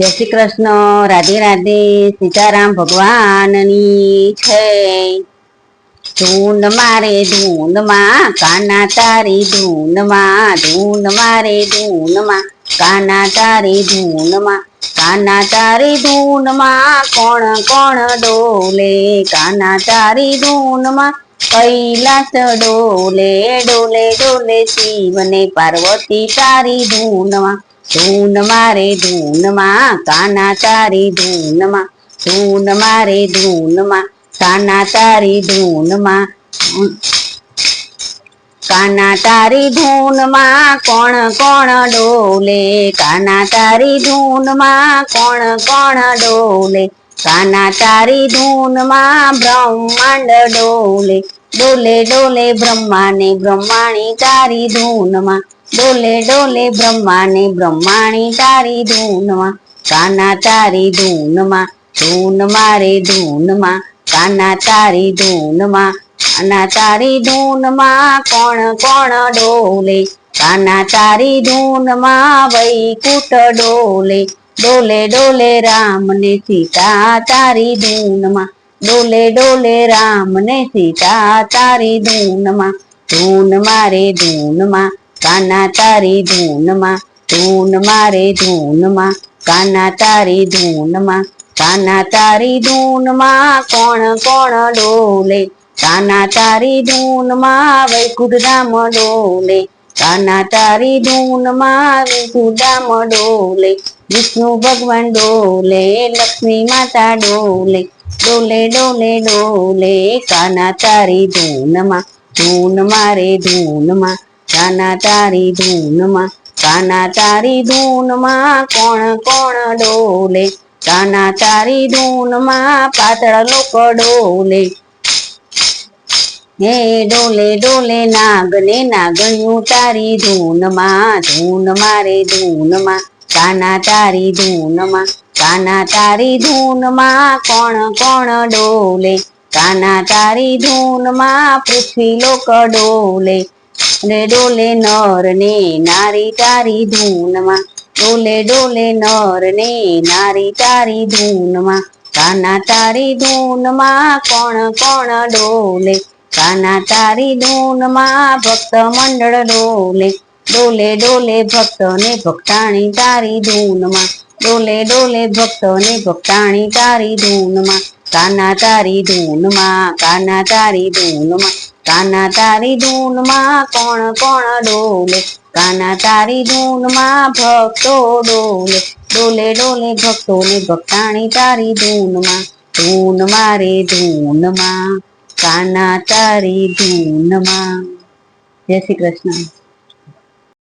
જય શ્રી કૃષ્ણ, રાધે રાધે, સીતારામ ભગવાનની છે। ધૂન મારે ધૂનમાં કાના તારી ધૂનમાં, ધૂન મારે ધૂનમાં કાના તારી ધૂનમાં, કાના તારી ધૂનમાં કોણ કોણ ડોલે, કાના તારી ધૂનમાં કૈલાસ ડોલે, ડોલે ડોલે શિવ ને પાર્વતી તારી ધૂનમાં। ધૂન મારે ધૂનમાં કાના તારી ધૂનમાં, ધૂન મારે ધૂનમાં કાના તારી ધૂનમાં, કાના તારી ધૂનમાં કોણ કોણ ડોલે, કાના તારી ધૂનમાં કોણ કોણ ડોલે, કાના તારી ધૂનમાં બ્રહ્માંડ ડોલે, ડોલે ડોલે બ્રહ્મા ને બ્રહ્માણી તારી ધૂનમાં, ડોલે ડોલે બ્રહ્મા ને બ્રહ્માણી તારી ધૂનમાં। કાના તારી ધૂનમાં, ધૂન મારે ધૂનમાં કાના તારી ધૂનમાં, કાના તારી ધૂનમાં કોણ કોણ ડોલે, કાના તારી ધૂનમાં વૈકુંઠ ડોલે, ડોલે ડોલે રામ ને સીતા તારી ધૂનમાં, ડોલે ડોલે રામ ને સીતા તારી ધૂનમાં। ધૂન મારે ધૂનમાં કાના તારી ધૂનમાં, ધૂન મારે ધૂનમાં કાના તારી ધૂનમાં, કાના તારી ધૂનમાં કોણ કોણ ડોલે, કાના તારી ધૂનમાં વૈકુંઠ ધામ ડોલે, કાના તારી ધૂનમાં વૈકુંઠ ધામ ડોલે, વિષ્ણુ ભગવાન ડોલે, લક્ષ્મી માતા ડોલે, ડોલે ડોલે ડોલે કાના તારી ધૂનમાં, ધૂન મારે ધૂનમાં કાના તારી ધૂનમાં, કાના તારી ધૂનમાં કોણ કોણ ડોલે, કાના તારી ધૂનમાં પાતાળ લોક ડોલે, હે ડોલે ડોલે નાગ ને નાગણિયું તારી ધૂનમાં, ધૂન મારે ધૂનમાં કાના તારી ધૂનમાં, કાના તારી ધૂનમાં કોણ કોણ ડોલે, કાના તારી ધૂનમાં પૃથ્વી લોક ડોલે, ડોલે નર ને નારી તારી ધૂનમાં, ડોલે ડોલે નર ને નારી તારી ધૂનમાં, કાના તારી ધૂનમાં કોણ કોણ ડોલે, કાના તારી ધૂનમાં ભક્ત મંડળ ડોલે, ડોલે ડોલે ભક્ત ને ભક્તાણી તારી ધૂનમાં, ડોલે ડોલે ભક્ત ને ભક્તાણી તારી ધૂનમાં, કાના તારી ધૂનમાં, કાના તારી ધૂનમાં, કાના તારી ધૂનમાં કોણ કોણ ડોલે, કાના તારી ધૂનમાં ભક્તો ડોલે, ડોલે ડોલે ભક્તો ને ભક્તાણી તારી ધૂનમાં, ધૂન મારે ધૂનમાં કાના તારી ધૂનમાં। જય શ્રી કૃષ્ણ।